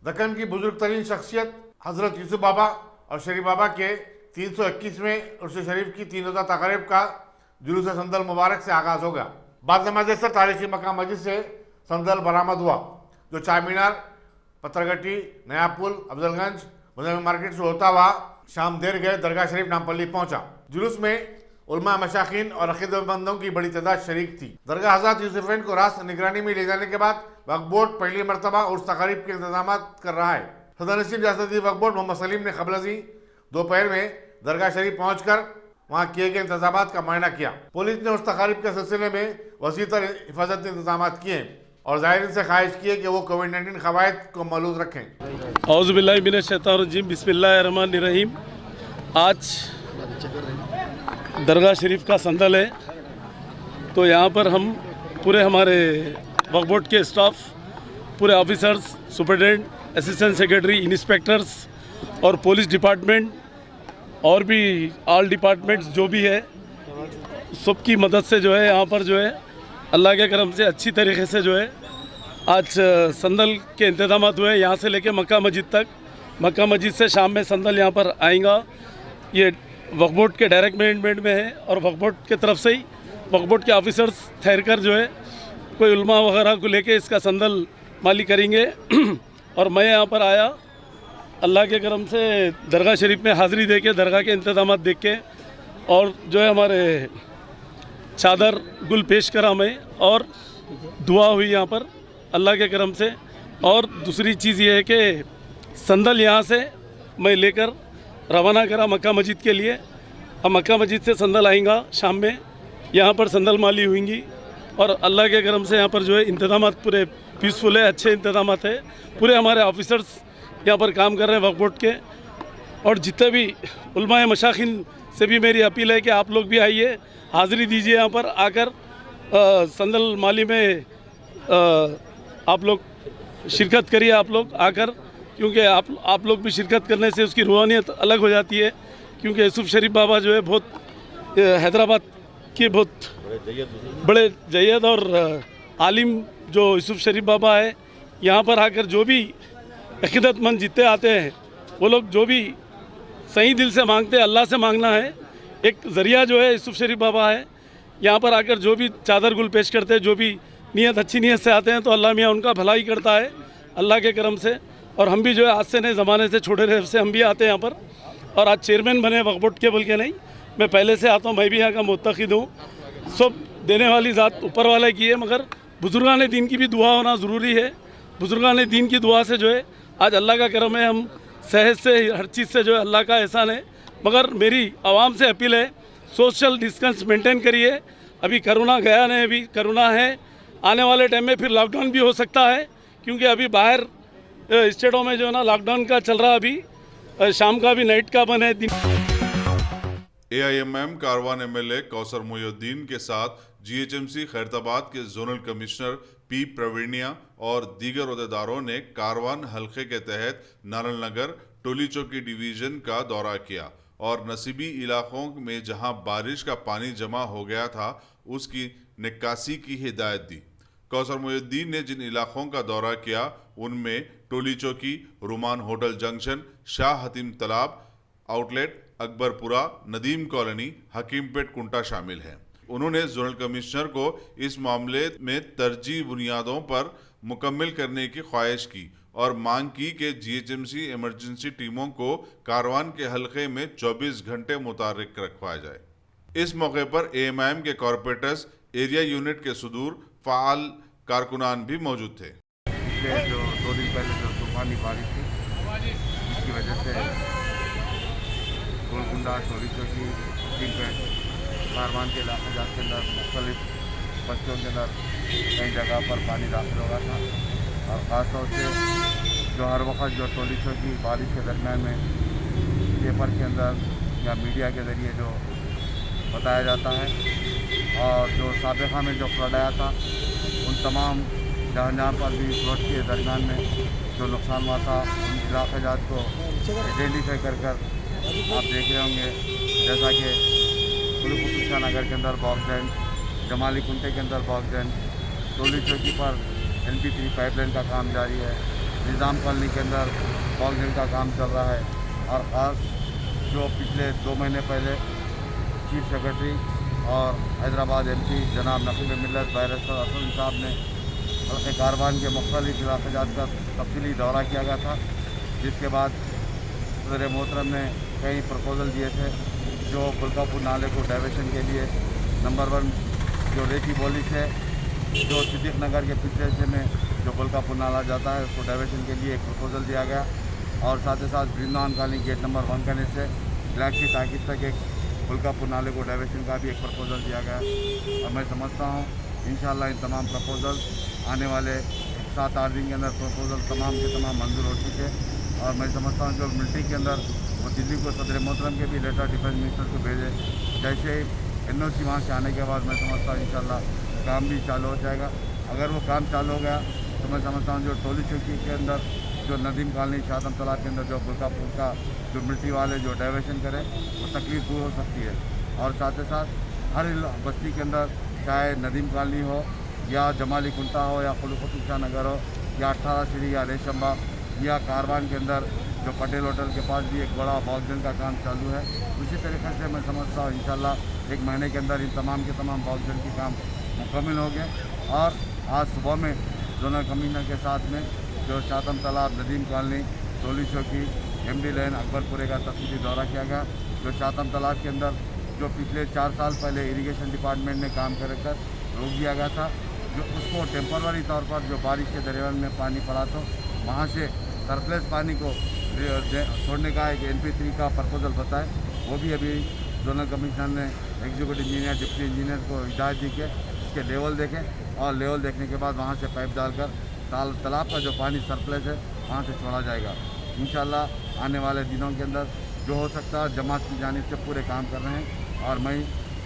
दक्कन की बुजुर्ग तरीन शख्सियत हजरत यूसुफ बाबा और शरीफ बाबा के 321वें उर्स शरीफ की 3 रोज़ा तक़रीब का जुलूस संदल मुबारक से आगाज़ होगा। बाद नमाज असर तारीखी मक्का मस्जिद से संदल बरामद हुआ, जो चार मीनार, पत्थरगट्टी, नया पुल, अफजलगंज, मुजम्मिल मार्केट से होता हुआ शाम देर गए दरगाह शरीफ नामपल्ली पहुंचा। जुलूस में उलमा, मशाखीन और अक़ीदतमंदों की बड़ी तादाद शरीक थी। दरगाह हज़रत यूसुफैन को रास निगरानी में ले जाने के बाद वक्फ बोर्ड पहली मरतबा उर्स तक़रीब के इंतजाम कर रहा है। सदर नशीब रियासती वक्फ बोर्ड मोहम्मद सलीम ने क़ब्ल दोपहर में दरगाह शरीफ पहुँच कर वहाँ किए गए इंतजाम का मुआयना किया। पुलिस ने उस तक़रीब के सिलसिले में वसीतर हिफाजती इंतजाम किए और ज़ायरीन से ख्वाहिश की है कि वो कोविड-19 क़वाइद को मलूज़ रखें। औज़ु बिल्लाहि मिनश शैतानिर रजीम, बिस्मिल्लाहिर रहमानिर रहीम। आज दरगाह शरीफ का संदल है, तो यहाँ पर हम पूरे हमारे वक्फ बोर्ड के स्टाफ, पूरे officers, superintendent, assistant secretary, inspectors और पुलिस डिपार्टमेंट और भी ऑल डिपार्टमेंट्स जो भी है, सबकी मदद से जो है यहाँ पर जो है अल्लाह के करम से अच्छी तरीके से जो है आज संदल के इंतजाम हुए। यहाँ से लेके मक्का मस्जिद तक, मक्का मस्जिद से शाम में संदल यहाँ पर आएगा। ये वक्फ बोर्ड के डायरेक्ट मैनेजमेंट में है और वक्फ बोर्ड के तरफ से ही वक्फ बोर्ड के ऑफिसर्स ठहर कर जो है कोई उलमा वगैरह को लेके इसका संदल माली करेंगे। और मैं यहाँ पर आया अल्लाह के करम से दरगाह शरीफ में हाज़िरी दे के, दरगाह के इंतजाम देख के, और जो है हमारे चादर गुल पेश करा मैं और दुआ हुई यहाँ पर अल्लाह के करम से। और दूसरी चीज़ ये है कि संदल यहाँ से मैं लेकर रवाना करा मक्का मस्जिद के लिए। हम मक्का मस्जिद से संदल आएगा शाम में, यहाँ पर संदल माली हुएंगी और अल्लाह के करम से यहाँ पर जो है इंतजाम पूरे पीसफुल है, अच्छे इंतजाम है। पूरे हमारे ऑफिसर्स यहाँ पर काम कर रहे हैं वक्फ बोर्ड के, और जितने भी उलमा मशाखिन से भी मेरी अपील है कि आप लोग भी आइए, हाज़िरी दीजिए यहाँ पर आकर संदल माली में आप लोग शिरकत करिए आप लोग आकर, क्योंकि आप लोग भी शिरकत करने से उसकी रूहानियत अलग हो जाती है। क्योंकि यूसुफ शरीफ बाबा जो है बहुत हैदराबाद के बहुत बड़े जय्यद और आलिम जो यूसुफ शरीफ बाबा है, यहाँ पर आकर जो भी अक़ीदतमंद जितने आते हैं वो लोग जो भी सही दिल से मांगते हैं, अल्लाह से मांगना है। एक ज़रिया जो है यूसुफ शरीफ बाबा है, यहाँ पर आकर जो भी चादर गुल पेश करते हैं, जो भी नीयत अच्छी नीयत से आते हैं, तो अल्लाह मियाँ उनका भलाई करता है अल्लाह के करम से। और हम भी जो है आज से नए ज़माने से छोटे रहे से हम भी आते हैं यहाँ पर, और आज चेयरमैन बने वक्फ बोर्ड के, बोल के नहीं, मैं पहले से आता हूँ, मैं भी यहाँ का मुत्तक़िद हूँ। सब देने वाली ज़ात ऊपर वाले की है, मगर बुजुर्गान दीन की भी दुआ होना ज़रूरी है। बुजुर्गान दीन की दुआ से जो है आज अल्लाह का करम है, हम सेहत से हर चीज़ से जो है अल्लाह का एहसान है। मगर मेरी आवाम से अपील है, सोशल डिस्टेंस मेंटेन करिए। अभी करोना गया नहीं, अभी करोना है, आने वाले टाइम में फिर लॉकडाउन भी हो सकता है, क्योंकि अभी बाहर स्टेटों में जो है ना लॉकडाउन का चल रहा है, अभी शाम का भी नाइट का बन है। AIMM कारवान MLA कौसर मोइनुद्दीन के साथ GHMC खैरताबाद के जोनल कमिश्नर P प्रवीणिया और दीगर अहदेदारों ने कारवान हल्के के तहत नारल नगर टोली चौकी डिवीज़न का दौरा किया और नसीबी इलाकों में जहां बारिश का पानी जमा हो गया था उसकी निकासी की हिदायत दी। कौसर मोइनुद्दीन ने जिन इलाकों का दौरा किया उनमें टोली चौकी, रुमान होटल जंक्शन, शाह हतीम तालाब आउटलेट, अकबरपुरा, नदीम कॉलोनी, हकीमपेट, कुंटा शामिल हैं। उन्होंने जोनल कमिश्नर को इस मामले में तरजीह बुनियादों पर मुकम्मल करने की ख्वाहिश की और मांग की कि GHMC इमरजेंसी टीमों को कारवान के हल्के में 24 घंटे मुतहर्रिक रखवाया जाए। इस मौके पर AIMM के कॉरपोरेटर्स, एरिया यूनिट के सुदूर फ़ाल कारकुनान भी मौजूद थे। पिछले जो 2 दिन पहले जो तूफानी बारिश थी, इसकी वजह से गोलकुंडा, टोली चौकी, हकीमपेट, कारवान के इलाके के अंदर मुख्तलिफ बस्तियों के अंदर कई जगह पर पानी दाखिल हो रहा था। और ख़ास तौर से जो हर वक्त जो टोली चौकी बारिश के दरमियान में पेपर के अंदर या मीडिया के ज़रिए जो बताया जाता है, और जो साबिक़ा में जो फ्लड आया था उन तमाम जहाँ पर भी फ्लड के दरमियान में जो नुकसान हुआ था उन इलाके जात को आइडेंटिफाई कर आप देख रहे होंगे, जैसा कि कुतुबशाह नगर के अंदर बॉक्सडेंट, जमाली कुंटे के अंदर बॉक्सडेंट, टोली चौकी पर LP3 पाइपलाइन का काम जारी है, निज़ाम कॉलोनी के अंदर बॉक्सिंग का काम चल रहा है। और ख़ास जो पिछले 2 महीने पहले चीफ सेक्रेटरी और हैदराबाद MP जनाब नकीब मिल्लत बैरिस्टर असद साहब ने हल्के कारवान के मुख्तलिफ इलाक़ात का तफसीली दौरा किया गया था, जिसके बाद सदर मोहतरम ने कई प्रपोज़ल दिए थे जो बुल्कापुर नाले को डाइवर्शन के लिए नंबर 1 जो रेती बोली से जो सिद्दीक नगर के पिछले हिस्से में जो बुल्कापुर नाला जाता है उसको डाइवर्शन के लिए एक प्रपोज़ल दिया गया। और साथ ही साथ वृंदावन कॉलोनी गेट नंबर 1 करने से ब्लैक सी ताकिद तक एक बुल्कापुर नाले को डाइवर्शन का भी एक प्रपोज़ल दिया गया। और मैं समझता हूँ इंशाअल्लाह इन तमाम प्रपोज़ल आने वाले 7-8 दिन के अंदर प्रपोज़ल तमाम के तमाम मंजूर हो चुके हैं। और मैं समझता हूँ जो मिलिट्री के अंदर वो दिल्ली को सदर मोहतरम के भी लेटर डिफेंस मिनिस्टर को भेजे, जैसे NOC वहाँ से आने के बाद मैं समझता हूँ इंशाअल्लाह काम भी चालू हो जाएगा। अगर वो काम चालू हो गया तो मैं समझता हूँ जो टोली चौकी के अंदर जो नदीम कॉलोनी शादम तालाब के अंदर जो बुल्कापुर का जो मिलिट्री वाले जो डाइवर्शन करें वो तकलीफ दूर हो सकती है। और साथ ही साथ हर बस्ती के अंदर चाहे नदीम कॉलोनी हो या जमाली कुंता हो या खुलुकुतुब शाह नगर हो या 18 सीढ़ी या रेशमबाग या कारवान के अंदर जो पटेल होटल के पास भी एक बड़ा बॉक्सिंग का काम चालू है। उसी तरीके से मैं समझता हूँ इंशाअल्लाह 1 महीने के अंदर इन तमाम के तमाम बॉक्सिंग के काम मुकम्मल हो गए। और आज सुबह में जोनल कमिश्नर के साथ में जो शादम तालाब, नदीम कॉलोनी, टोली चौकी, MD लेन, अकबरपुरे का तफसीली दौरा किया गया। जो शादम तालाब के अंदर जो पिछले 4 साल पहले इरिगेशन डिपार्टमेंट ने काम कर रोक दिया गया था, जो उसको टेम्पररी तौर पर जो बारिश के दरमियान में पानी पड़ा तो वहाँ से सरप्लस पानी को छोड़ने का एक NP3 का प्रपोजल बताए, वो भी अभी जोनल कमिश्नर ने एग्जीक्यूटिव इंजीनियर, डिप्टी इंजीनियर को हिदायत दी कि उसके लेवल देखें और लेवल देखने के बाद वहाँ से पाइप डालकर तालाब का जो पानी सरप्लस है वहाँ से छोड़ा जाएगा। इंशाअल्लाह आने वाले दिनों के अंदर जो हो सकता है जमात की जानिब से पूरे काम कर रहे हैं। और मैं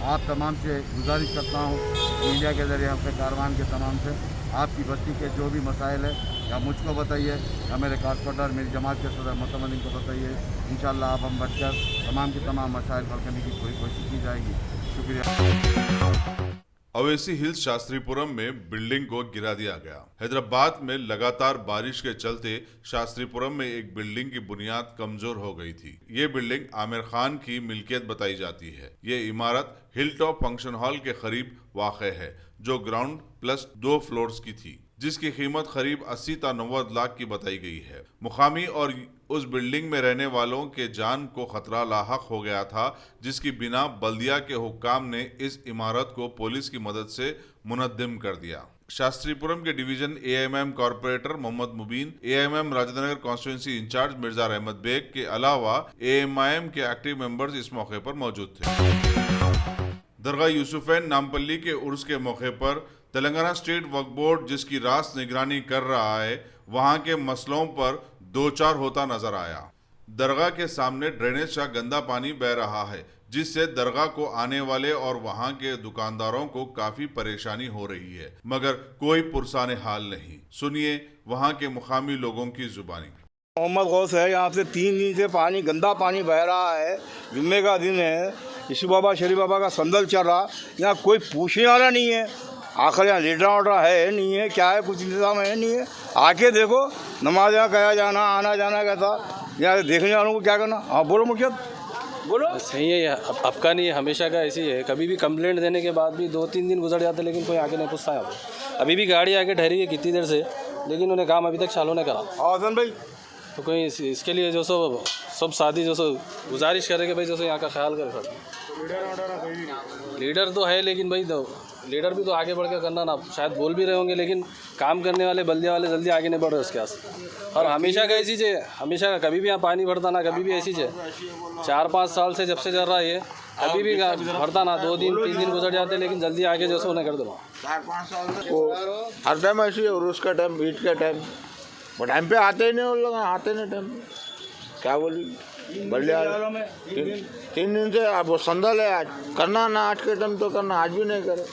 आप तमाम से गुजारिश करता हूँ मीडिया के ज़रिए अपने कारवान के तमाम से आपकी बस्ती के जो भी मसाइल है या मुझको बताइए या मेरे कारपोरेटर, मेरी जमात के सदर मोहतमदीन को बताइए। इंशाअल्लाह आप हम बढ़कर तमाम के तमाम मसाइल हल करने की पूरी कोशिश की जाएगी। शुक्रिया। अवेसी हिल्स शास्त्रीपुरम में बिल्डिंग को गिरा दिया गया। हैदराबाद में लगातार बारिश के चलते शास्त्रीपुरम में एक बिल्डिंग की बुनियाद कमजोर हो गई थी। ये बिल्डिंग आमिर खान की मिल्कियत बताई जाती है। ये इमारत हिल टॉप फंक्शन हॉल के करीब वाक़ है, जो ग्राउंड प्लस 2 फ्लोर्स की थी, जिसकी कीमत करीब 80 से 90 लाख की बताई गई है। मुकामी और उस बिल्डिंग में रहने वालों के जान को खतरा लाहक हो गया था, जिसकी बिना बल्दिया के हुक्काम ने इस इमारत को पुलिस की मदद से मुनद्दिम कर दिया। शास्त्रीपुरम के division AIMM corporator Mohammed Mubeen, AIMM Rajnagar constituency incharge Mirza Rahmat Baig के अलावा AMIM के एक्टिव मेंबर्स इस मौके पर मौजूद थे। दरगाह यूसुफैन नामपल्ली के उर्स के मौके पर तेलंगाना स्टेट वक्फ बोर्ड, जिसकी रास्त निगरानी कर रहा है, वहां के मसलों पर 2-4 होता नजर आया। दरगाह के सामने ड्रेनेज का गंदा पानी बह रहा है, जिससे दरगाह को आने वाले और वहां के दुकानदारों को काफी परेशानी हो रही है, मगर कोई पुरसाने हाल नहीं। सुनिए वहां के मुकामी लोगों की जुबानी। मोहम्मद गौस है। यहाँ से 3 दिन से पानी, गंदा पानी बह रहा है। जुम्मे का दिन है, यीशु बाबा शरीफ बाबा का संदल चल रहा। यहाँ कोई पूछने वाला नहीं है। आखिर यहाँ लीडर ऑर्डर है नहीं है, क्या है, कुछ इंतजाम है नहीं है। आके देखो नमाज यहाँ कया जाना, आना जाना कैसा, यहाँ देखने वालों को क्या करना। हाँ बोलो मुखिया, बोलो। सही है, अब का नहीं है, हमेशा का ऐसी है। कभी भी कंप्लेंट देने के बाद भी 2-3 दिन गुजर जाते, लेकिन कोई आके नहीं पूछता है। अभी भी गाड़ी आके ठहरी है कितनी देर से, लेकिन उन्हें काम अभी तक चालू नहीं करा। हसन भाई तो कोई इसके लिए जो सब शादी जो गुजारिश करे कि भाई जो यहाँ का ख्याल करे। लीडर तो है, लेकिन भाई लीडर भी तो आगे बढ़ के करना ना, शायद बोल भी रहे होंगे, लेकिन काम करने वाले बल्दिया वाले जल्दी आगे नहीं बढ़ रहे उसके आस। और हमेशा का ऐसी है, हमेशा का कभी भी यहाँ पानी भरता ना, कभी भी ऐसी है। 4-5 साल से जब से चल रहा है ये, कभी भी भरता ना, 2 दिन 3 दिन गुजर जाते, लेकिन जल्दी आगे जैसे उन्हें कर दो। 4-5 साल को हर टाइम ऐसी है, उर्स का टाइम, ईद का टाइम, वो टाइम पे आते ही नहीं, वो लोग आते नहीं टाइम पे। क्या बोली बल्ले 3 दिन से अब वो संदल है। आज करना ना, आज के टाइम तो करना, आज भी नहीं करे।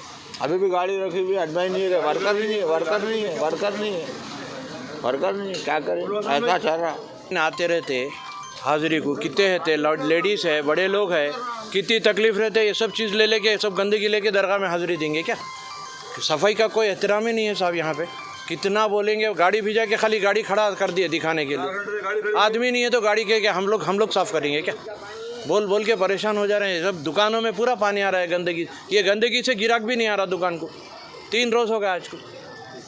अभी भी गाड़ी रखी हुई, अडवाई नहीं है, वर्कर नहीं है, वर्कर नहीं है, वर्कर नहीं है, वर्कर नहीं है। क्या करें, ऐसा चल रहा। आते रहते हाजिरी को, कितने रहते, लेडीज़ है, बड़े लोग हैं, कितनी तकलीफ रहते। ये सब चीज़ ले लेके, सब गंदगी लेके दरगाह में हाजिरी देंगे क्या? सफाई का कोई एहतराम ही नहीं है साहब यहाँ पे। कितना बोलेंगे, गाड़ी भिजा के खाली गाड़ी खड़ा कर दिए दिखाने के लिए, आदमी नहीं है तो गाड़ी के क्या हम लोग साफ करेंगे क्या? बोल बोल के परेशान हो जा रहे हैं। सब दुकानों में पूरा पानी आ रहा है गंदगी, ये गंदगी से गिराक भी नहीं आ रहा दुकान को। 3 रोज़ हो गया आज को,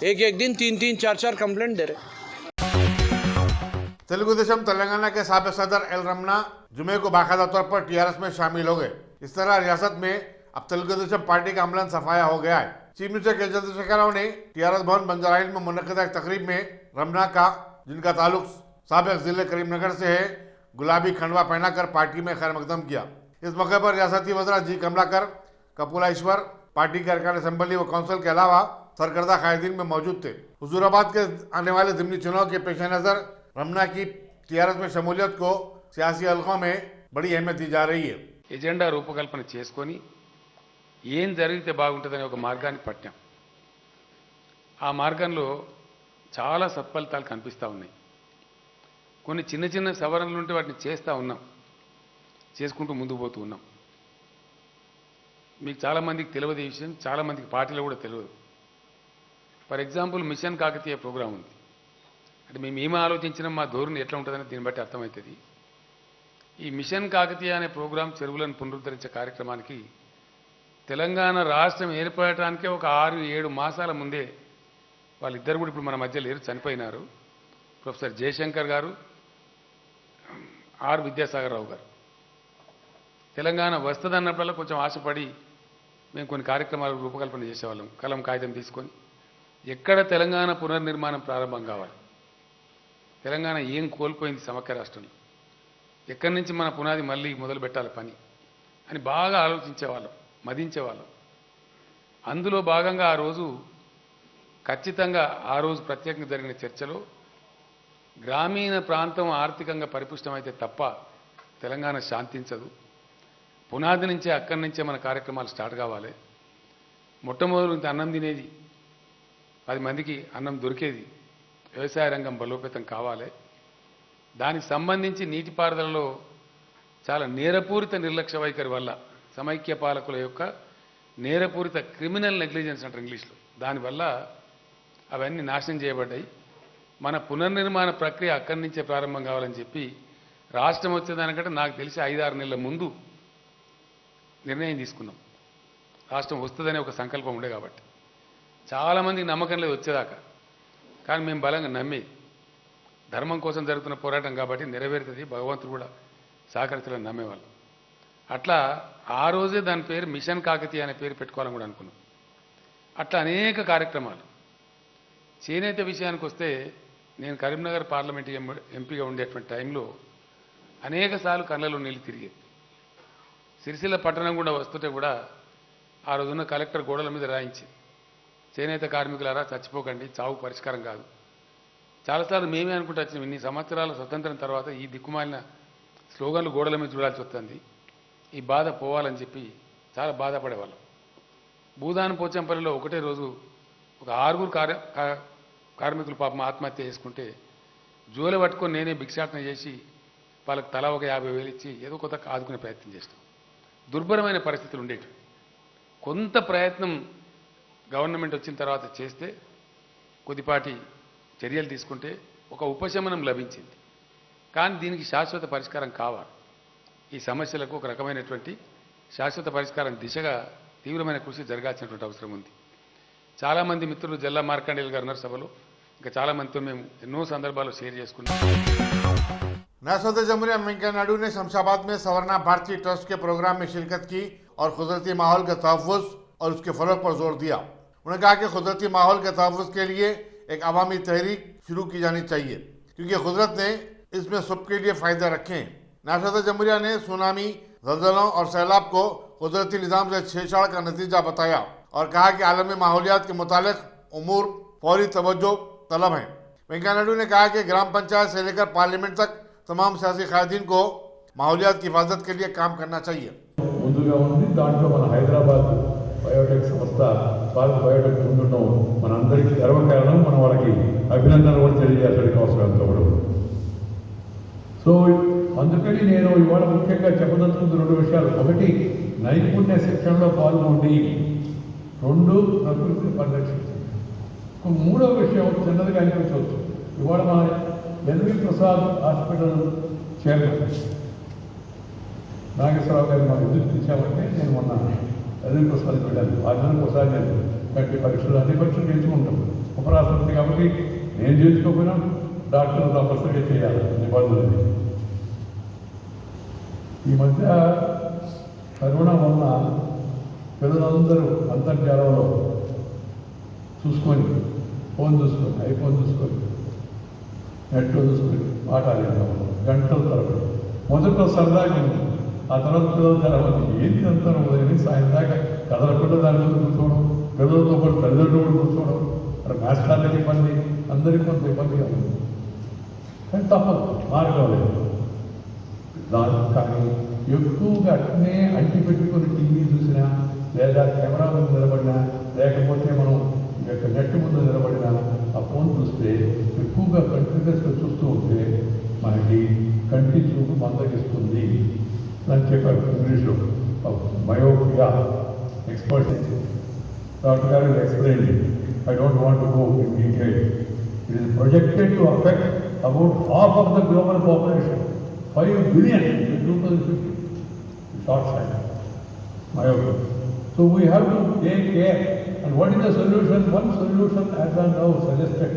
एक दिन 3-3 4-4 कंप्लेंट दे रहे। तेलुगु देशम तेलंगाना के साबिक सदर एल रमना जुमे को बाकायदा तौर पर टीआरएस में शामिल हो गए। इस तरह रियासत में अब तेलुगु देशम पार्टी का अमलन सफाया हो गया है। चीफ मिनिस्टर के चंद्रशेखर राव ने टीआरएस भवन बंजाराहिल में मुनक्किदा एक तकरीब में रमना का, जिनका ताल्लुक साबिक जिले करीमनगर से है, गुलाबी खंडवा पहनाकर पार्टी में खैर मकदम किया। इस मौके पर रियासती वज़रा जी कमलाकर, कपूला ईश्वर, पार्टी के अरकान असेंबली व काउंसिल के अलावा सरकर्दा कायदीन में मौजूद थे। हुजूराबाद के आने वाले ज़िमनी चुनाव के पेश नज़र रमना की टीआरएस में शमूलियत को सियासी हलकों में बड़ी अहमियत दी जा रही है। ఎజెండా రూపకల్పన చేసుకొని ఏం జరిగితే బాగుంటుందనే ఒక మార్గాన్ని పట్టాం. ఆ మార్గంలో చాలా సత్ఫలితాలు కనిపిస్తూ ఉన్నాయి. కొన్ని చిన్న చిన్న సవరణలు ఉంటే వాటిని చేస్తూ ఉన్నాం, చేసుకుంటూ ముందుకు పోతూ ఉన్నాం. మీకు చాలామందికి తెలియదు ఈ విషయం, చాలామందికి పార్టీలో కూడా తెలియదు. For example mission Kakatiya programme ఉంది. అంటే మేము ఏమి ఆలోచించినా మా ధోరణి ఎట్లా ఉంటుందని దీన్ని బట్టి అర్థమవుతుంది. ఈ మిషన్ కాకతీయ అనే ప్రోగ్రాం చెరువులను పునరుద్ధరించే కార్యక్రమానికి తెలంగాణ రాష్ట్రం ఏర్పడటానికే ఒక 6-7 మాసాల ముందే వాళ్ళిద్దరు కూడా ఇప్పుడు మన మధ్య లేరు, చనిపోయినారు. ప్రొఫెసర్ జయశంకర్ గారు, ఆర్ విద్యాసాగర్ రావు గారు. తెలంగాణ వస్తుందన్నప్పుడల్లా కొంచెం ఆశపడి మేము కొన్ని కార్యక్రమాలు రూపకల్పన చేసేవాళ్ళం. కలం కాగితం తీసుకొని ఎక్కడ తెలంగాణ పునర్నిర్మాణం ప్రారంభం కావాలి, తెలంగాణ ఏం కోల్పోయింది సమైక్య రాష్ట్రంలో, ఎక్కడి నుంచి మన పునాది మళ్ళీ మొదలు పెట్టాలి పని అని బాగా ఆలోచించేవాళ్ళం, మదించేవాళ్ళం. అందులో భాగంగా ఆ రోజు ఖచ్చితంగా ఆ రోజు ప్రత్యేకంగా జరిగిన చర్చలో గ్రామీణ ప్రాంతం ఆర్థికంగా పరిపుష్టమైతే తప్ప తెలంగాణ శాంతించదు, పునాది నుంచే అక్కడి నుంచే మన కార్యక్రమాలు స్టార్ట్ కావాలి. మొట్టమొదటి ఇంత అన్నం తినేది, 10 మందికి అన్నం దొరికేది, వ్యవసాయ రంగం బలోపేతం కావాలి. దానికి సంబంధించి నీటిపారుదలలో చాలా నేరపూరిత నిర్లక్ష్య వైఖరి వల్ల సమైక్య పాలకుల యొక్క నేరపూరిత క్రిమినల్ నెగ్లిజెన్స్ అంటారు ఇంగ్లీష్లో, దానివల్ల అవన్నీ నాశనం చేయబడ్డాయి. మన పునర్నిర్మాణ ప్రక్రియ అక్కడి నుంచే ప్రారంభం కావాలని చెప్పి రాష్ట్రం వచ్చేదానికంటే నాకు తెలిసి 5-6 నెలల ముందు నిర్ణయం తీసుకున్నాం. రాష్ట్రం వస్తుందనే ఒక సంకల్పం ఉండే కాబట్టి చాలామందికి నమ్మకం లేదు వచ్చేదాకా, కానీ మేము బలంగా నమ్మేది ధర్మం కోసం జరుగుతున్న పోరాటం కాబట్టి నెరవేరుతుంది, భగవంతుడు కూడా సహకరిస్తారని నమ్మేవాళ్ళం. అట్లా ఆ రోజే దాని పేరు మిషన్ కాకతీయ అనే పేరు పెట్టుకోవాలని కూడా అనుకున్నాం. అట్లా అనేక కార్యక్రమాలు. చేనేత విషయానికి వస్తే నేను కరీంనగర్ పార్లమెంట్ ఎంపీగా ఉండేటువంటి టైంలో అనేక సార్లు కళ్ళలో నీళ్ళు తిరిగేది. సిరిసిల్ల పట్టణం కూడా వస్తుంటే కూడా ఆ రోజున్న కలెక్టర్ గోడల మీద రాయించి, చేనేత కార్మికులారా చచ్చిపోకండి, చావు పరిష్కారం కాదు. చాలాసార్లు మేమే అనుకుంటూ వచ్చినాం, ఇన్ని సంవత్సరాల స్వతంత్రం తర్వాత ఈ దిక్కుమాలిన స్లోగన్లు గోడల మీద చూడాల్సి వస్తుంది, ఈ బాధ పోవాలని చెప్పి చాలా బాధపడేవాళ్ళం. భూదాన్ పోచంపల్లిలో ఒకటే రోజు ఒక 6 కార్మికులు పాపం ఆత్మహత్య చేసుకుంటే జోలు పట్టుకొని నేనే భిక్షాటన చేసి వాళ్ళకి తలా ఒక 50,000 ఇచ్చి ఏదో కొత్త ఆదుకునే ప్రయత్నం చేస్తాం. దుర్భరమైన పరిస్థితులు ఉండేవి. కొంత ప్రయత్నం గవర్నమెంట్ వచ్చిన తర్వాత చేస్తే, కొద్దిపాటి చర్యలు తీసుకుంటే ఒక ఉపశమనం లభించింది. కానీ దీనికి శాశ్వత పరిష్కారం కావాలి. ఈ సమస్యలకు ఒక రకమైనటువంటి శాశ్వత పరిష్కారం దిశగా తీవ్రమైన కృషి జరగాల్సినటువంటి అవసరం ఉంది. చాలామంది మిత్రులు జల్లా మార్కండేయులు గారు ఉన్నారు సభలో, ఇంకా చాలామందితో మేము ఎన్నో సందర్భాల్లో షేర్ చేసుకున్నాం. नया जमहूरिया वेंकैया नायडू ने शमशाबाद में सवर्णा भारती ट्रस्ट के प्रोग्राम में शिरकत की और कुदरती माहौल के तहफ़्फ़ुज़ और उसके फ़रोग़ पर जोर दिया। उन्होंने कहा कि कुदरती माहौल के तहफ़्फ़ुज़ के लिए एक अवामी तहरीक शुरू की जानी चाहिए, क्योंकि कुदरत ने इसमें सबके लिए फ़ायदे रखे हैं। नया जमहूरिया ने सुनामी, ज़लज़लों और सैलाब को कुदरती निज़ाम से छेड़छाड़ का नतीजा बताया और कहा कि आलमी माहौलियात के मुतालिक उमूर फौरी तवज्जो तलब हैं। वेंकैया नायडू ने कहा कि ग्राम पंचायत से लेकर पार्लियामेंट तक तमाम सियासी कायदीन को माहौलियात की हिफाजत के लिए काम करना चाहिए। ముందుగా ఉంది దాంట్లో మన హైదరాబాద్ బయోటెక్ సంస్థ భారత్ బయోటెక్ ముందుండడం మనందరికీ గర్వకారణం. మనం వాళ్ళకి అభినందనలు కూడా తెలియజేయడానికి అవసరం ఎంతో కూడా. సో అందుకని నేను ఇవాళ ముఖ్యంగా చెప్పదలుచుకున్న 2 విషయాలు. ఒకటి, నైపుణ్య శిక్షణలో పాల్గొండి. 2, ప్రకృతిని పరిరక్షించండి. మూడవ విషయం చిన్నదిగా అనిపించవచ్చు. ఇవాళ మన NV Prasad hospital chairman Nageswara Rao గారిని మనం ఎందుకు తీసామంటే, నేను మొన్న ఎన్వి ప్రసాద్ వెళ్ళాను. 6 నెలలకు ఒకసారి నేను గట్టి పరీక్షలు అన్ని పరీక్షలు చేయించుకుంటాం. ఉపరాష్ట్రపతి కాబట్టి నేను చేయించుకోకపోయినా డాక్టర్లు తప్పనిసరిగా చేయాలి నిబంధనలు. ఈ మధ్య కరోనా వలన పిల్లలందరూ అంతర్జాలంలో చూసుకొని ఐఫోన్ చూసుకొని నెట్లో చూసుకొని మాట్లాడేద్దాం గంటల తరబడి. మొదట్లో సరదాగా ఉంది, ఆ తర్వాత పిల్లల తర్వాత ఏంటి అంతా ఉదయం సాయం దాకా కదలకుండా దాని మీద కూర్చోవడం, పిల్లలతో పాటు తల్లిదండ్రులు కూడా కూర్చోవడం, అక్కడ మాస్టర్లకి ఇబ్బంది, అందరికీ కొంత ఇబ్బందిగా ఉంది. కానీ తప్పదు, మార్గం లేదు. కానీ ఎక్కువగా అట్నే అంటి పెట్టుకుని టీవీ చూసినా, లేదా కెమెరా ముందు నిలబడినా, లేకపోతే మనం నెట్ ముందు నిలబడినా ఆ ఫోన్ చూస్తే ఎక్కువగా కంటిన్యూస్గా చూస్తూ ఉంటే మనకి కంటి చూపు మందగిస్తుంది అని చెప్పారు ఇంగ్లీష్లో. మయోపియా ఎక్స్పర్ట్ డాక్టర్ గారు explain. I don't want to go in detail. It is projected to affect about half of the global population, 5 billion in 2050. Short sight, myopia. So we have to take care. And what is the solution? One solution, as I now suggested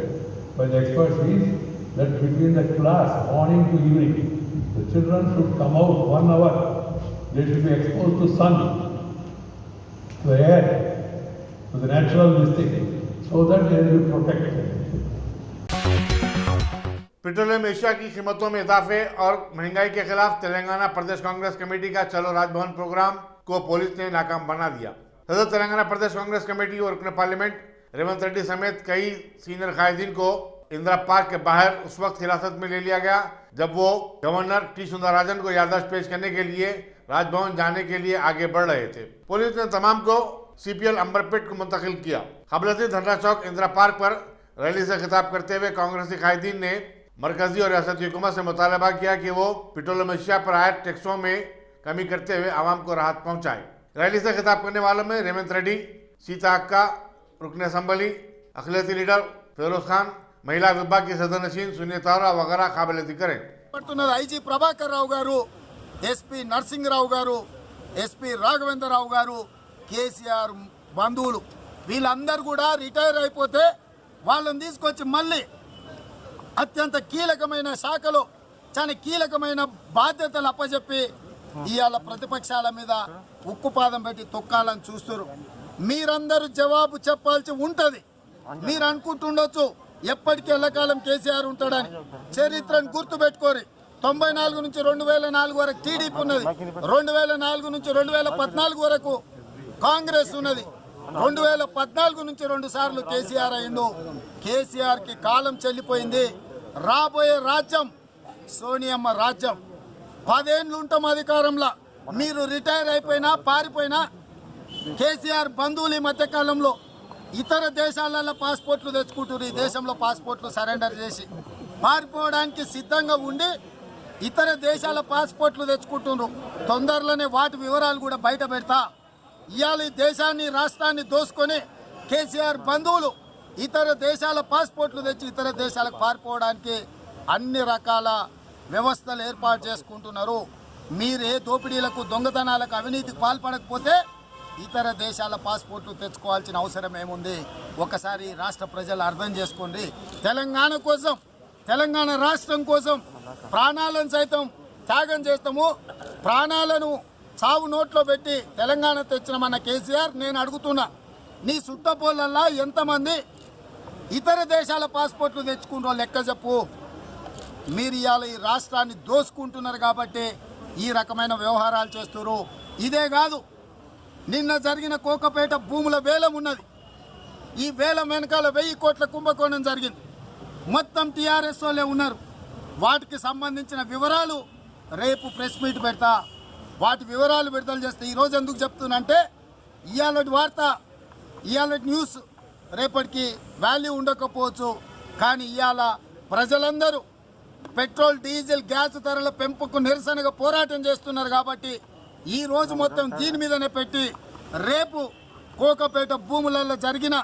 by the experts, is that between the class, morning to evening, the children should come out 1 hour. They should be exposed to sun, to the air, to the natural thing, so that they will be protected. Petroleum Asia की कीमतों में इजाफे और महंगाई के खिलाफ तेलंगाना प्रदेश Congress committee का चलो राजभवन प्रोग्राम को पुलिस ने नाकाम बना दिया। सदर तेलंगाना प्रदेश कांग्रेस कमेटी और रुकन पार्लियामेंट रेवंत रेड्डी समेत कई सीनियर कायदीन को इंदिरा पार्क के बाहर उस वक्त हिरासत में ले लिया गया जब वो गवर्नर टी सुंदरराजन को याददाश्त पेश करने के लिए राजभवन जाने के लिए आगे बढ़ रहे थे। पुलिस ने तमाम को CPL अंबरपेट को मुंतकिल किया। खबलती धरना चौक इंदिरा पार्क पर रैली से खिताब करते हुए कांग्रेसी कायदीन ने मरकजी और रियासती हुकूमत से मुतालबा किया कि वो पेट्रोलियम एशिया पर आए टैक्सों में कमी करते हुए आवाम को राहत पहुंचाए। रैली से खिताब करने वालों में रेवंत रेड्डी, सीता अक्का, रुकन असम्बली, अखिलती लीडर फिरोज खान, महिला विभाग की सदर नशीन सुनीता वगैरह काबिल जिक्र हैं। ఐజీ ప్రభాకర్ రావు గారు, ఎస్పీ నరసింగరావు గారు, ఎస్పీ రాఘవేంద్రరావు గారు, కేసీఆర్ బంధువులు వీళ్ళందరూ కూడా రిటైర్ అయిపోతే వాళ్ళని తీసుకొచ్చి మళ్ళీ అత్యంత కీలకమైన శాఖలో చాలా కీలకమైన బాధ్యతలు అప్పచెప్పి ఇవాళ ప్రతిపక్షాల మీద ఉక్కుపాదం పెట్టి తొక్కాలని చూస్తారు. మీరందరూ జవాబు చెప్పాల్సి ఉంటుంది. మీరు అనుకుంటుండొచ్చు ఎప్పటికీ ఎల్లకాలం కేసీఆర్ ఉంటాడని. చరిత్రను గుర్తుపెట్టుకోరి. 94 నుంచి 2004 వరకు టీడీపీ ఉన్నది, 2004 నుంచి 2014 వరకు కాంగ్రెస్ ఉన్నది, 2014 నుంచి 2 సార్లు కేసీఆర్ అయిండు. కేసీఆర్కి కాలం చెల్లిపోయింది. రాబోయే రాజ్యం సోనియమ్మ రాజ్యం. 10 ఏళ్ళు ఉంటాం అధికారంలో. మీరు రిటైర్ అయిపోయినా పారిపోయినా కేసీఆర్ బంధువులు ఈ మధ్యకాలంలో ఇతర దేశాలలో పాస్పోర్ట్లు తెచ్చుకుంటారు. ఈ దేశంలో పాస్పోర్ట్లు సరెండర్ చేసి పారిపోవడానికి సిద్ధంగా ఉండి ఇతర దేశాల పాస్పోర్ట్లు తెచ్చుకుంటున్నారు. తొందరలోనే వాటి వివరాలు కూడా బయట పెడతా. ఇవాళ ఈ దేశాన్ని రాష్ట్రాన్ని దోసుకొని కేసీఆర్ బంధువులు ఇతర దేశాల పాస్పోర్ట్లు తెచ్చి ఇతర దేశాలకు పారిపోవడానికి అన్ని రకాల వ్యవస్థలు ఏర్పాటు చేసుకుంటున్నారు. మీరే దోపిడీలకు దొంగతనాలకు అవినీతికి పాల్పడకపోతే ఇతర దేశాల పాస్పోర్ట్లు తెచ్చుకోవాల్సిన అవసరం ఏముంది? ఒకసారి రాష్ట్ర ప్రజలు అర్థం చేసుకోండి. తెలంగాణ కోసం, తెలంగాణ రాష్ట్రం కోసం ప్రాణాలను సైతం త్యాగం చేస్తాము. ప్రాణాలను చావు నోట్లో పెట్టి తెలంగాణ తెచ్చిన మన కేసీఆర్, నేను అడుగుతున్నా, నీ సుట్టపోలల్లా ఎంతమంది ఇతర దేశాల పాస్పోర్ట్లు తెచ్చుకుంటూ లెక్క చెప్పు. మీరు ఇవాళ ఈ రాష్ట్రాన్ని దోసుకుంటున్నారు కాబట్టి ఈ రకమైన వ్యవహారాలు చేస్తున్నారు. ఇదే కాదు, నిన్న జరిగిన కోకపేట భూముల వేలం ఉన్నది. ఈ వేలం వెనకాల 1000 కోట్ల కుంభకోణం జరిగింది. మొత్తం టీఆర్ఎస్ వాళ్ళే ఉన్నారు. వాటికి సంబంధించిన వివరాలు రేపు ప్రెస్ మీట్ పెడతా. వాటి వివరాలు విడుదల చేస్తే ఈరోజు ఎందుకు చెప్తున్నంటే ఇవాళ వార్త, ఇవాళ న్యూస్ రేపటికి వాల్యూ ఉండకపోవచ్చు. కానీ ఇవాళ ప్రజలందరూ పెట్రోల్, డీజిల్, గ్యాస్ ధరల పెంపుకు నిరసనగా పోరాటం చేస్తున్నారు కాబట్టి ఈ రోజు మొత్తం దీని మీదనే పెట్టి రేపు కోకపేట భూములలో జరిగిన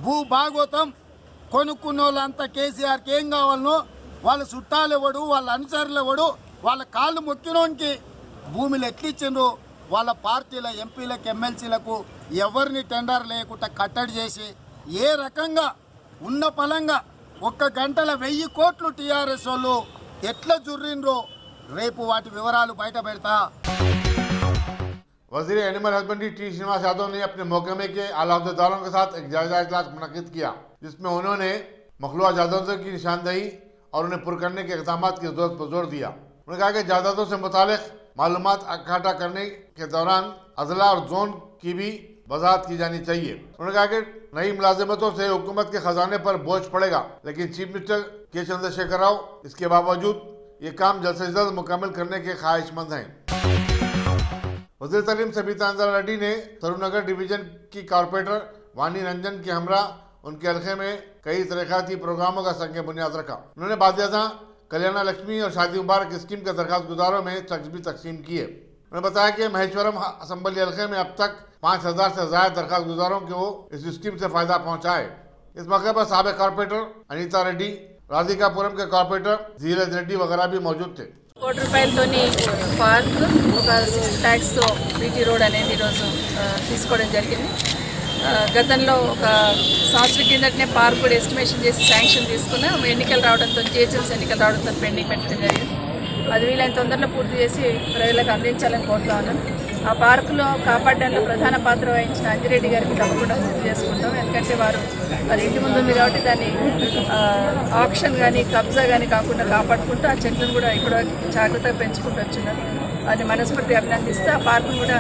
భూ భాగోతం కొనుక్కున్న వాళ్ళంతా కేసీఆర్కి ఏం కావాలనో వాళ్ళ చుట్టాలు ఎవడు, వాళ్ళ అనుచరులు ఎవడు, వాళ్ళ కాళ్ళు మొక్కినోనికి భూములు ఎట్లిచ్చిండ్రు, వాళ్ళ పార్టీల ఎంపీలకు ఎమ్మెల్సీలకు ఎవరిని టెండర్ లేకుండా కట్టడి చేసి ఏ రకంగా ఉన్న పలంగా 1 గంటల 1000 కోట్లు టీఆర్ఎస్ వాళ్ళు ఎట్లా జుర్రిండ్రో రేపు వాటి వివరాలు బయట పెడతా. वजीर animal husbandry T Srinivas Yadav ने अपने महकमे के आलादारों के साथ एक जायजा इजलास मुनक़िद किया, जिसमें उन्होंने मखलूआ जायदादों की निशानदही और उन्हें पुर करने के इक़दाम की ज़रूरत पर जोर दिया। उन्होंने कहा कि जायदादों से मुतालिक मालूमात इकट्ठा करने के दौरान अजला और जोन की भी वजाहत की जानी चाहिए। उन्होंने कहा कि नई मुलाजिमतों से हुकूमत के खजाने पर बोझ पड़ेगा, लेकिन चीफ मिनिस्टर के चंद्रशेखर राव इसके बावजूद ये काम जल्द से जल्द मुकम्मल करने के ख्वाहिशमंद हैं। वज़ीर तालीम सबीता अंजर रेड्डी ने सरूनगर डिवीजन की कारपोरेटर वानी रंजन के हमरा उनके हल्के में कई तरक्याती प्रोग्रामों का संग बुनियाद रखा। उन्होंने बादशाह कल्याणा लक्ष्मी और शादी मुबारक स्कीम के दरखास्त गुजारों में चेक्स भी तकसीम किए। उन्होंने बताया कि महेश्वरम असम्बली हल्के में अब तक 5000 से ज़्यादा दरखास्त गुजारों को इस स्कीम से फ़ायदा पहुँचाए। इस मौके पर साबिक कारपोरेटर अनीता रेड्डी, राधिकापुरम के कारपोरेटर धीरज रेड्डी वगैरह भी मौजूद थे। ₹1 పార్క్ ఒక ట్యాక్స్తో బీటీ రోడ్ అనేది ఈరోజు తీసుకోవడం జరిగింది. గతంలో ఒక సంవత్సరం కిందటనే పార్క్ కూడా ఎస్టిమేషన్ చేసి శాంక్షన్ తీసుకున్నాం. ఎన్నికలు రావడంతో జిహెచ్ఎంసీ ఎన్నికలు రావడంతో పెండింగ్ పెట్టడం జరిగింది. అది వీలైన తొందరలో పూర్తి చేసి ప్రజలకు అందించాలని కోరుతా ఉన్నాను. ఆ పార్కులో కాపాడడంలో ప్రధాన పాత్ర వహించిన అంజిరెడ్డి గారికి తప్పకుండా గుర్తు చేసుకుంటాం. ఎందుకంటే వారు అది ఇంటి ముందు ఉంది కాబట్టి దాన్ని ఆక్షన్ కానీ కబ్జా కానీ కాకుండా కాపాడుకుంటూ ఆ చెట్లను కూడా ఇప్పుడు జాగ్రత్తగా పెంచుకుంటూ వచ్చినారు. అది మనస్ఫూర్తిగా అభినందిస్తూ ఆ పార్కును కూడా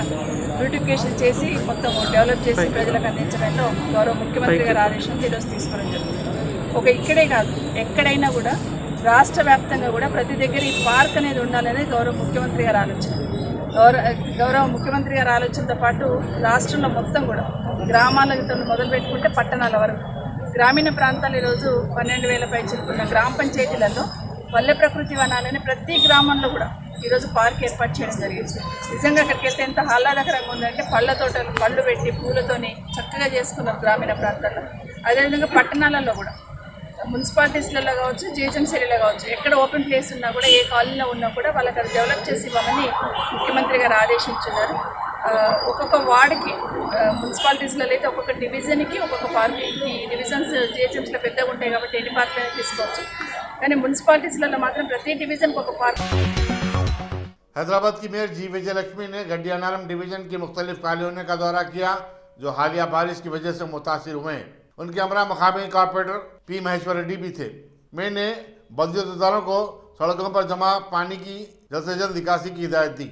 బ్యూటిఫికేషన్ చేసి మొత్తం డెవలప్ చేసి ప్రజలకు అందించడంలో గౌరవ ముఖ్యమంత్రి గారి ఆదేశంతో ఈరోజు తీసుకోవడం జరుగుతుంది. ఇక్కడే కాదు ఎక్కడైనా కూడా రాష్ట్ర వ్యాప్తంగా కూడా ప్రతి దగ్గర ఈ పార్క్ అనేది ఉండాలనేది గౌరవ ముఖ్యమంత్రి గారి ఆలోచన. గౌరవ ముఖ్యమంత్రి గారి ఆలోచనతో పాటు రాష్ట్రంలో మొత్తం కూడా గ్రామాలతో మొదలు పెట్టుకుంటే పట్టణాల వరకు గ్రామీణ ప్రాంతాలు ఈరోజు 12,000 పైచిలుకున్న గ్రామ పంచాయతీలలో పల్లె ప్రకృతి వనాలని ప్రతి గ్రామంలో కూడా ఈరోజు పార్క్ ఏర్పాటు చేయడం జరిగింది. నిజంగా అక్కడికి వెళ్తే ఎంత ఆహ్లాదకరంగా ఉందంటే పళ్ళ తోటలు పళ్ళు పెట్టి పూలతోని చక్కగా చేసుకున్నారు గ్రామీణ ప్రాంతాల్లో. అదేవిధంగా పట్టణాలలో కూడా మున్సిపాలిటీస్లలో కావచ్చు, జిహెచ్ఎంసీలలో కావచ్చు, ఎక్కడ ఓపెన్ ప్లేస్ ఉన్నా కూడా ఏ కాలనీలో ఉన్నా కూడా వాళ్ళకి అది డెవలప్ చేసి ఇవ్వమని ముఖ్యమంత్రి గారు ఆదేశించున్నారు. ఒక్కొక్క వార్డుకి మున్సిపాలిటీస్లలో అయితే ఒక్కొక్క డివిజన్కి ఒక్కొక్క పార్క్, ఈ డివిజన్స్ జిహెచ్ఎంసీలో పెద్దగా ఉంటాయి కాబట్టి ఎన్ని పార్కులు తీసుకోవచ్చు, కానీ మున్సిపాలిటీస్లలో మాత్రం ప్రతి డివిజన్కి ఒక పార్క్. हैदराबाद की मेयर जी विजयलक्ष्मी ने गड्डियानारम डिवीजन की मुख्तलिफ कॉलोनियों का दौरा किया जो हालिया बारिश की वजह से मुतासिर हुए हैं। उनके हमरा मकामी कारपोरेटर पी महेश्वर रेड्डी भी थे। मेयर ने बल्दियादारों को सड़कों पर जमा पानी की जल्द से जल्द निकासी की हिदायत दी।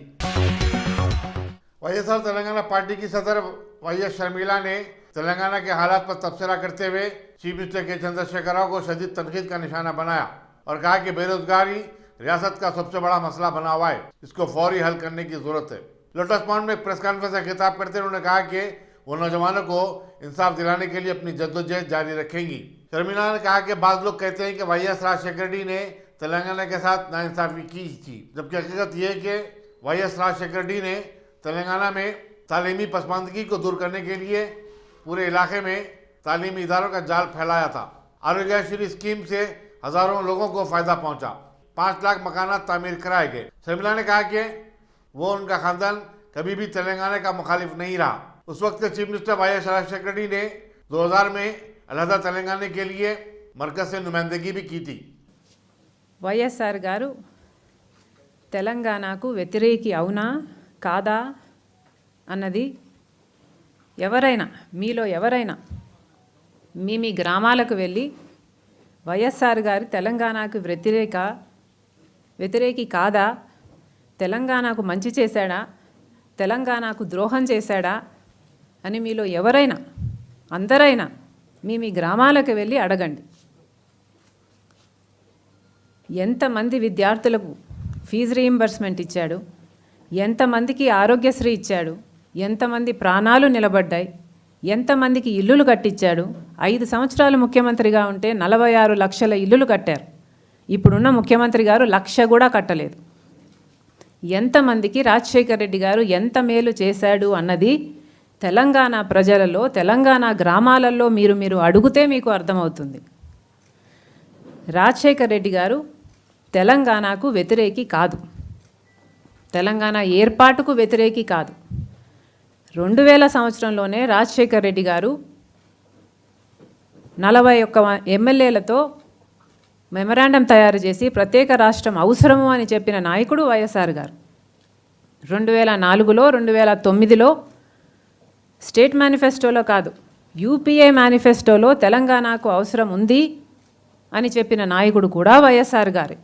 वाईएसआर तेलंगाना पार्टी की सदर वाईएस शर्मिला ने तेलंगाना के हालात पर तबसरा करते हुए चीफ मिनिस्टर के चंद्रशेखर राव को शदीद तनकीद का निशाना बनाया और कहा कि बेरोजगारी रियासत का सबसे बड़ा मसला बना हुआ है, इसको फौरी हल करने की जरूरत है। लोटस पॉन्ड में एक प्रेस कॉन्फ्रेंस से खिताब करते हुए उन्होंने कहा कि वो नौजवानों को इंसाफ दिलाने के लिए अपनी जद्दोजहद जारी रखेंगी। शर्मिला ने कहा कि बाद लोग कहते हैं कि वाईएस राजशेखर रेड्डी ने तेलंगाना के साथ नाइंसाफी की थी, जबकि हकीकत यह है कि वाईएस राजशेखर रेड्डी ने तेलंगाना में तालीमी पसमानदगी को दूर करने के लिए पूरे इलाके में तालीमी इदारों का जाल फैलाया था। आरोग्यश्री स्कीम से हजारों लोगों को फायदा पहुंचा, 5 लाख मकानात तामीर कराए गए। शर्मिला ने कहा कि वो उनका खानदान कभी भी तेलंगाना का मुखालिफ नहीं रहा। उस वक्त chief minister YS Rajasekhara Reddy ने 2000 में अलहदा तेलंगाना के लिए मरकज से नुमाइंदगी भी की थी। వైఎస్ఆర్ గారు తెలంగాణకు వ్యతిరేకి అవునా కాదా అన్నది ఎవరైనా మీలో ఎవరైనా మీ గ్రామాలకు వెళ్ళి వైఎస్ఆర్ గారు తెలంగాణకు వ్యతిరేకి కాదా, తెలంగాణకు మంచి చేశాడా, తెలంగాణకు ద్రోహం చేశాడా అని మీలో ఎవరైనా అందరైనా మీ గ్రామాలకు వెళ్ళి అడగండి. ఎంతమంది విద్యార్థులకు ఫీజు రీయింబర్స్మెంట్ ఇచ్చాడు, ఎంతమందికి ఆరోగ్యశ్రీ ఇచ్చాడు, ఎంతమంది ప్రాణాలు నిలబడ్డాయి, ఎంతమందికి ఇల్లులు కట్టించాడు. 5 సంవత్సరాలు ముఖ్యమంత్రిగా ఉంటే 46 లక్షల ఇల్లులు కట్టారు. ఇప్పుడున్న ముఖ్యమంత్రి గారు 1,00,000 కూడా కట్టలేదు. ఎంతమందికి రాజశేఖర్ రెడ్డి గారు ఎంత మేలు చేశాడు అన్నది తెలంగాణ ప్రజలలో, తెలంగాణ గ్రామాలలో మీరు అడిగితే మీకు అర్థమవుతుంది. రాజశేఖర్ రెడ్డి గారు తెలంగాణకు వ్యతిరేకి కాదు, తెలంగాణ ఏర్పాటుకు వ్యతిరేకి కాదు. 2000 సంవత్సరంలోనే రాజశేఖర్ రెడ్డి గారు 41 ఎమ్మెల్యేలతో మెమరాండం తయారు చేసి ప్రత్యేక రాష్ట్రం అవసరము అని చెప్పిన నాయకుడు వైఎస్ఆర్ గారు. 2004లో 2009లో స్టేట్ మేనిఫెస్టోలో కాదు, యూపీఏ మేనిఫెస్టోలో తెలంగాణకు అవసరం ఉంది అని చెప్పిన నాయకుడు కూడా వైఎస్ఆర్ గారే.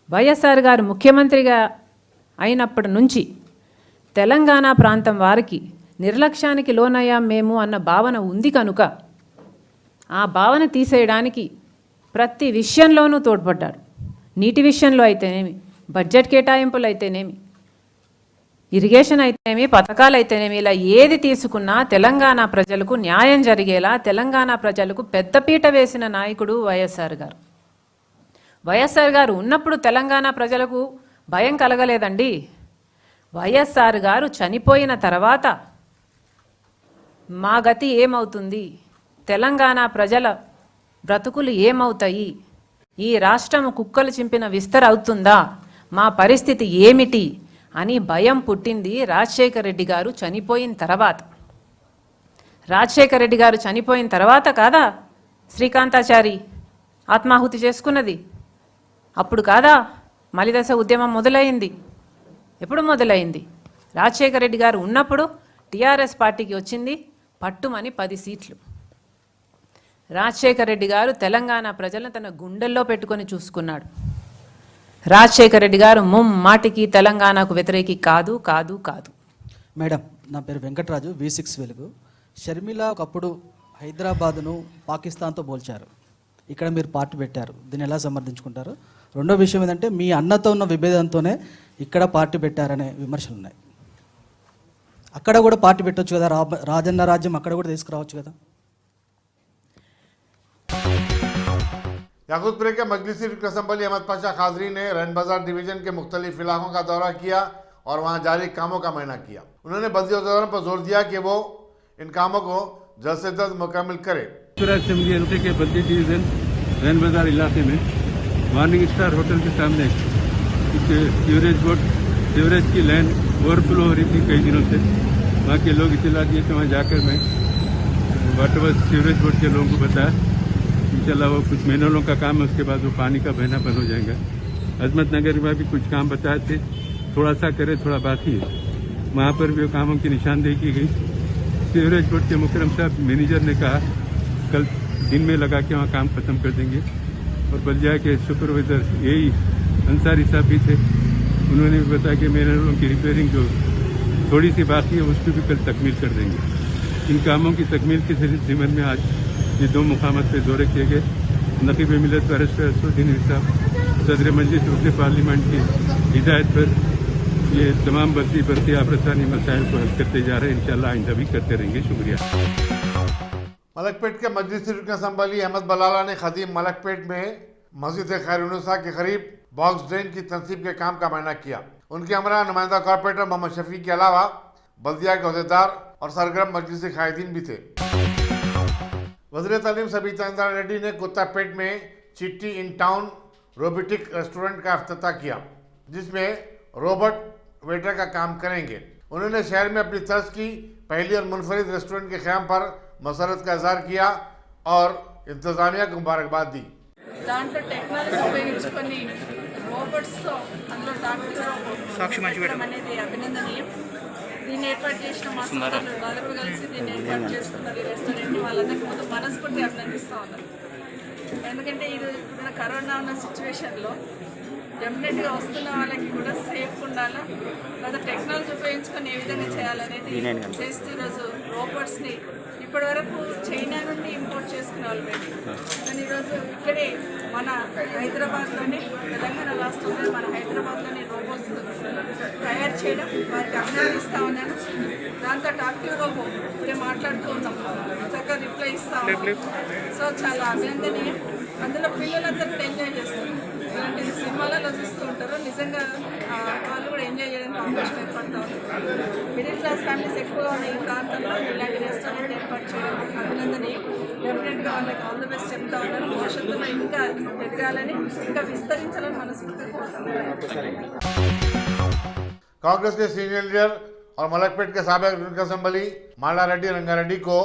వైఎస్ఆర్ గారు ముఖ్యమంత్రిగా అయినప్పటి నుంచి తెలంగాణ ప్రాంతం వారికి నిర్లక్ష్యానికి లోనయ్యాం మేము అన్న భావన ఉంది కనుక ఆ భావన తీసేయడానికి ప్రతి విషయంలోనూ తోడ్పడ్డాడు. నీటి విషయంలో అయితేనేమి, బడ్జెట్ కేటాయింపులు అయితేనేమి, ఇరిగేషన్ అయితేనేమి, పథకాలు అయితేనేమి, ఇలా ఏది తీసుకున్నా తెలంగాణ ప్రజలకు న్యాయం జరిగేలా తెలంగాణ ప్రజలకు పెద్దపీట వేసిన నాయకుడు వైఎస్ఆర్ గారు. వైఎస్ఆర్ గారు ఉన్నప్పుడు తెలంగాణ ప్రజలకు భయం కలగలేదండి. వైఎస్ఆర్ గారు చనిపోయిన తర్వాత మా గతి ఏమవుతుంది, తెలంగాణ ప్రజల బ్రతుకులు ఏమవుతాయి, ఈ రాష్ట్రం కుక్కలు చింపిన విస్తర అవుతుందా, మా పరిస్థితి ఏమిటి అని భయం పుట్టింది రాజశేఖర్ రెడ్డి గారు చనిపోయిన తర్వాత. రాజశేఖర్ రెడ్డి గారు చనిపోయిన తర్వాత కాదా శ్రీకాంతాచారి ఆత్మాహుతి చేసుకున్నది? అప్పుడు కాదా మలిదశ ఉద్యమం మొదలైంది? ఎప్పుడు మొదలైంది? రాజశేఖర్ రెడ్డి గారు ఉన్నప్పుడు టీఆర్ఎస్ పార్టీకి వచ్చింది పట్టుమని 10 సీట్లు. రాజశేఖర్ రెడ్డి గారు తెలంగాణ ప్రజలను తన గుండెల్లో పెట్టుకొని చూసుకున్నాడు. రాజశేఖర్ రెడ్డి గారు మాటికి తెలంగాణకు వ్యతిరేకి కాదు కాదు కాదు. మేడం, నా పేరు వెంకటరాజు, V6 వెలుగు. షర్మిల ఒకప్పుడు హైదరాబాద్ను పాకిస్తాన్తో పోల్చారు, ఇక్కడ మీరు పార్టీ పెట్టారు, దీన్ని ఎలా సమర్థించుకుంటారు? రెండో విషయం ఏంటంటే మీ అన్నతో ఉన్న విభేదంతోనే ఇక్కడ పార్టీ పెట్టారనే విమర్శలు ఉన్నాయి. అక్కడ కూడా పార్టీ పెట్టవచ్చు కదా, రాజన్న రాజ్యం అక్కడ కూడా తీసుకురావచ్చు కదా. याकूतपुर के मजलिसी रुकन असम्बली अहमद पाशा खाजरी ने रैन बाजार डिवीजन के मुख्तलिफ इलाकों का दौरा किया और वहाँ जारी कामों का मायना किया. उन्होंने बल्दियों पर जोर दिया कि वो इन कामों को जल्द से जल्द मुकम्मल करे. असेंबली हल्के के बल्दी डिवीजन रैन बाजार इलाके में मॉर्निंग स्टार होटल के सामने सीवरेज बोर्ड सीवरेज की लाइन ओवरफ्लो हो रही थी कई दिनों से. वहाँ के लोग इतला दिए तो वहाँ जाकर मैं वाटर वर्क सीवरेज बोर्ड के लोगों को बताया इंशाल्लाह वो कुछ महीनों का काम है, उसके बाद वो पानी का बहना बंद हो जाएगा. अजमत नगर में भी कुछ काम बताए थे, थोड़ा सा करे थोड़ा बाकी है, वहाँ पर भी कामों की निशानदेही की गई. सीवरेज बोर्ड के मुकरम साहब मैनेजर ने कहा कल दिन में लगा के वहाँ काम खत्म कर देंगे. और बल्दिया के सुपरवाइजर यही अंसारी साहब भी थे, उन्होंने भी बताया कि मेरे लोगों की रिपेयरिंग जो थोड़ी सी बाकी है उसको भी कल तकमील कर देंगे. इन कामों की तकमील के ज़िम्मन में आज ये 2 मुकामात पे दौरे किए गए. नकीब मिलत बैरिस्टर असदुद्दीन साहब सदर मजलिस रुकन पार्लियामेंट की हिदायत पर ये तमाम बर्ती आफरसानी मसाइल को हल करते जा रहे हैं. इंशाल्लाह आइंदा भी करते रहेंगे. शुक्रिया. मलकपेट के मजलिसी रुकन असम्बली अहमद बलाला ने खदीम मलकपेट में मस्जिद खैरुन्निसा के करीब बॉक्स ड्रेन की तनसीब के काम का मायना किया. उनके हमरा नुमाइंदा कॉर्पोरेटर मोहम्मद शफी के अलावा बल्दिया के अहदेदार और सरगर्म मजलिसी कायदीन भी थे. वज़ीर तालीम सबीता इंदिरा रेड्डी ने कुत्तापेट में चिट्टी इन टाउन रोबोटिक रेस्टोरेंट का इफ्तिताह किया, जिसमें रोबोट वेटर का काम करेंगे. उन्होंने शहर में अपनी तर्ज की पहली और मुनफरिद रेस्टोरेंट के क़याम पर मसरत का इजहार किया और इंतज़ामिया को मुबारकबाद दी. దాంట్లో టెక్నాలజీ ఉపయోగించుకొని రోబోట్స్తో అందులో డాక్టర్ అనేది అభినందనీయం. దీన్ని ఏర్పాటు చేసిన మా సోదరులు వాళ్ళకు కలిసి దీన్ని ఏర్పాటు చేస్తున్నారు. ఈ రెస్టారెంట్ని వాళ్ళందరికీ ముందు మనస్ఫూర్తి అభినందిస్తూ ఉన్నారు. ఎందుకంటే ఇది ఇప్పుడున్న కరోనా ఉన్న సిచ్యువేషన్లో డెఫినెట్గా వస్తున్న వాళ్ళకి కూడా సేఫ్ ఉండాలా, లేదా టెక్నాలజీ ఉపయోగించుకొని ఏ విధంగా చేయాలనేది చేస్తూ ఈరోజు రోబోట్స్ని ఇప్పటి వరకు చైనా నుండి ఇంపోర్ట్ చేసుకునే వాళ్ళు మేము, కానీ ఈరోజు ఇక్కడే మన హైదరాబాద్లోనే తెలంగాణ రాష్ట్రంలో మన హైదరాబాద్లోనే రోబోట్స్ తయారు చేయడం వారికి అభినందిస్తూ ఉన్నాను. దాంతో యాక్టివ్ రోబో ఇప్పుడే మాట్లాడుతూ ఉన్నాం, చక్కగా రిప్లై ఇస్తూ ఉన్నాం. సో చాలా అభినందనీయం. అందులో పిల్లలందరూ ఎంజాయ్ చేస్తారు. ఇలాంటి సినిమాలలో చూస్తూ ఉంటారు, నిజంగా వాళ్ళు కూడా ఎంజాయ్ ఎంజాయ్ చేయడానికి అవకాశం ఏర్పడతా ఉంది. మిడిల్ క్లాస్ ఫ్యామిలీస్ ఎక్కువగా ఉన్న ఈ ప్రాంతంలో ఇలాంటి రెస్టారెంట్ ఏర్పాటు చేయడం అభినందనీయం. డెఫినెట్గా వాళ్ళకి ఆల్ ది బెస్ట్ చెప్తా ఉన్నారు. భవిష్యత్తులో ఇంకా ఎదగాలని, ఇంకా విస్తరించాలని మనస్ఫూర్తిగా కోరుతున్నాను. कांग्रेस के सीनियर लीडर और मलकपेट के साबिक रुकन असम्बली माला रेड्डी रंगारेड्डी को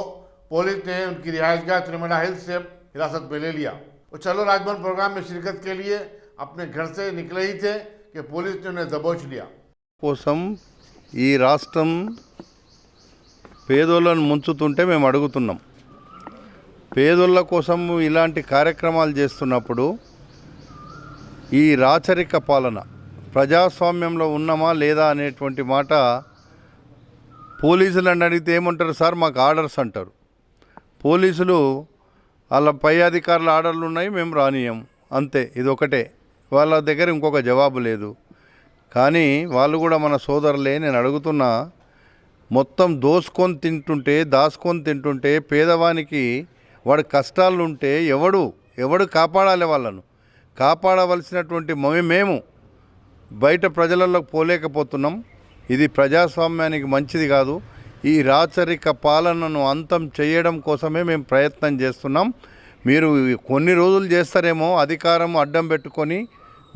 पुलिस ने उनकी रिहायशगाह त्रिमेला हिल्स से हिरासत में ले लिया। वो चलो राजभवन प्रोग्राम में शिरकत के लिए अपने घर से निकले ही थे कि पुलिस ने उन्हें दबोच लिया। కోసం ఈ రాష్ట్రం పేదోళ్ళను ముంచుతుంటే మేము అడుగుతున్నాం. పేదోళ్ళ కోసం ఇలాంటి కార్యక్రమాలు చేస్తున్నప్పుడు ఈ రాచరిక పాలన ప్రజాస్వామ్యంలో ఉన్నామా లేదా అనేటువంటి మాట పోలీసులను అడిగితే ఏమంటారు సార్, మాకు ఆర్డర్స్ అంటారు. పోలీసులు వాళ్ళ పై అధికారుల ఆర్డర్లు ఉన్నాయి, మేము రానియం, అంతే. ఇది ఒకటే, వాళ్ళ దగ్గర ఇంకొక జవాబు లేదు. కానీ వాళ్ళు కూడా మన సోదరులే. నేను అడుగుతున్నా, మొత్తం దోసుకొని తింటుంటే, దాచుకొని తింటుంటే, పేదవానికి వాడి కష్టాలు ఉంటే ఎవడు కాపాడాలి? వాళ్ళను కాపాడవలసినటువంటి మేము బయట ప్రజలలోకి పోలేకపోతున్నాం. ఇది ప్రజాస్వామ్యానికి మంచిది కాదు. ఈ రాచరిక పాలనను అంతం చేయడం కోసమే మేము ప్రయత్నం చేస్తున్నాం. మీరు కొన్ని రోజులు చేస్తారేమో, అధికారం అడ్డం పెట్టుకొని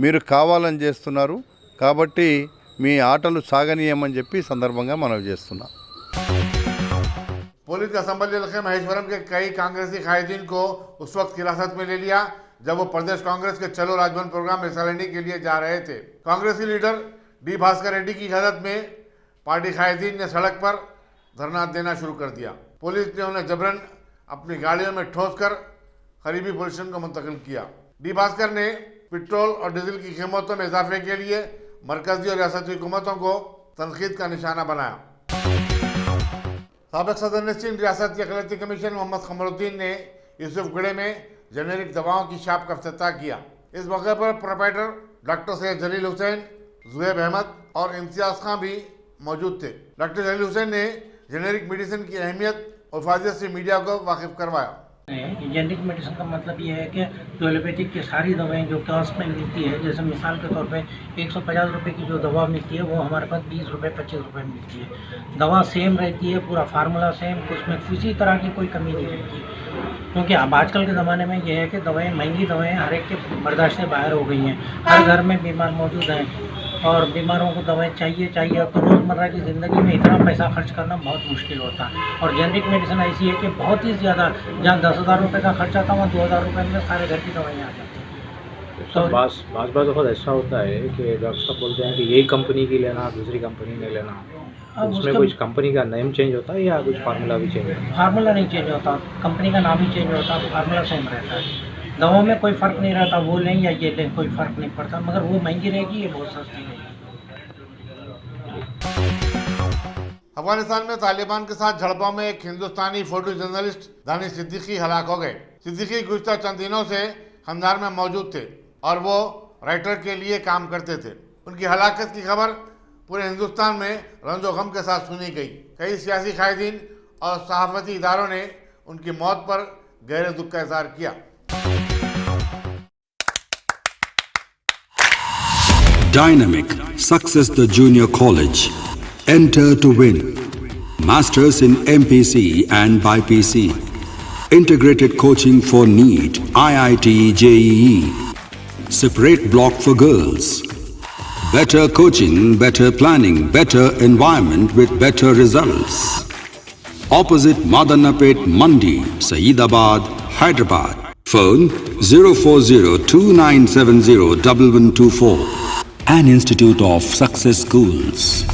మీరు కావాలని చేస్తున్నారు. కాబట్టి మీ ఆటలు సాగనీయమని చెప్పి సందర్భంగా మనవి చేస్తున్నాం. पुलिस के असम्बली इलाके महेश्वरम के कई कांग्रेसी कायदीन को उस वक्त हिरासत में ले लिया जब वो प्रदेश कांग्रेस के चलो राजभवन प्रोग्राम में हिस्सा लेने के लिए जा रहे थे। कांग्रेसी लीडर डी भास्कर रेड्डी की हिरासत में पार्टी कायदीन ने सड़क पर धरना देना शुरू कर दिया। पुलिस ने उन्हें जबरन अपनी गाड़ियों में ठोस कर करीबी पुलिस स्टेशन को मुंतकिल किया। डी भास्कर ने पेट्रोल और डीजल की कीमतों में इजाफे के लिए मरकजी और रियासती हुकूमतों को तनकीद का निशाना बनाया। साबिक सदर नशीन रियासत की अदालती कमीशन मोहम्मद कमरुद्दीन ने यूसुफगढ़े में जेनेरिक दवाओं की शॉप का इफ्तिताह किया। इस मौके पर प्रोप्राइटर डॉक्टर सैयद जलील हुसैन, जुएब अहमद और इम्तियाज खां भी मौजूद थे। डॉक्टर जलील हुसैन ने जेनेरिक मेडिसिन की अहमियत और फायदे से मीडिया को वाकिफ करवाया। जेनेरिक मेडिसिन का मतलब ये है कि जो एलोपैथिक की सारी दवाएं जो कॉस्ट में मिलती है, जैसे मिसाल के तौर पे 150 रुपये की जो दवा मिलती है वो हमारे पास 20 रुपये 25 रुपये में मिलती है। दवा सेम रहती है, पूरा फार्मूला सेम, उसमें किसी तरह की कोई कमी नहीं रहती। क्योंकि अब आजकल के ज़माने में ये है कि दवाएं, महंगी दवाएं हर एक के बर्दाश्त से बाहर हो गई हैं। हर घर में बीमार मौजूद हैं और बीमारों को दवाएं चाहिए। तो रोज़मर्रा की ज़िंदगी में इतना पैसा खर्च करना बहुत मुश्किल होता है। और जेनेरिक मेडिसिन ऐसी है कि बहुत ही ज़्यादा, जहाँ 10,000 रुपये का खर्चा था वहाँ 2,000 रुपये में सारे घर की दवाइयाँ आ जाती हैं। तो बाज़ बहुत ऐसा होता है कि डॉक्टर साहब बोलते हैं कि यही कंपनी की लेना, दूसरी कंपनी में लेना। उसमें कुछ कंपनी का नेम चेंज होता है या कुछ फार्मूला भी चेंज होता है? फार्मूला नहीं चेंज होता, कंपनी का नाम ही चेंज होता, फार्मूला सेम रहता है। दवाओं में कोई फ़र्क नहीं रहता, वो लें या ये लें कोई फ़र्क नहीं पड़ता, मगर वो महंगी रहेगी, ये बहुत सस्ती रहेगी। अफगानिस्तान में तालिबान के साथ झड़पों में एक हिंदुस्तानी फोटो जर्नलिस्ट दानिश सिद्दीकी हलाक हो गए। सिद्दीकी गुज़श्ता चंद दिनों से खंदार में मौजूद थे और वो राइटर के लिए काम करते थे। उनकी हलाकत की खबर पूरे हिंदुस्तान में रंजो गम के साथ सुनी गई। कई सियासी कायदीन और सहाफ़ती इदारों ने उनकी मौत पर गहरे दुख का इजहार किया। Dynamic Success the Junior College. Enter to win. Masters in MPC and BPC. Integrated coaching for NEET, IIT, JEE. Separate block for girls. Better coaching, better planning, better environment with better results. Opposite Madanapet Mandi, Saeedabad, Hyderabad. Phone 04029701124. An Institute of Success Schools.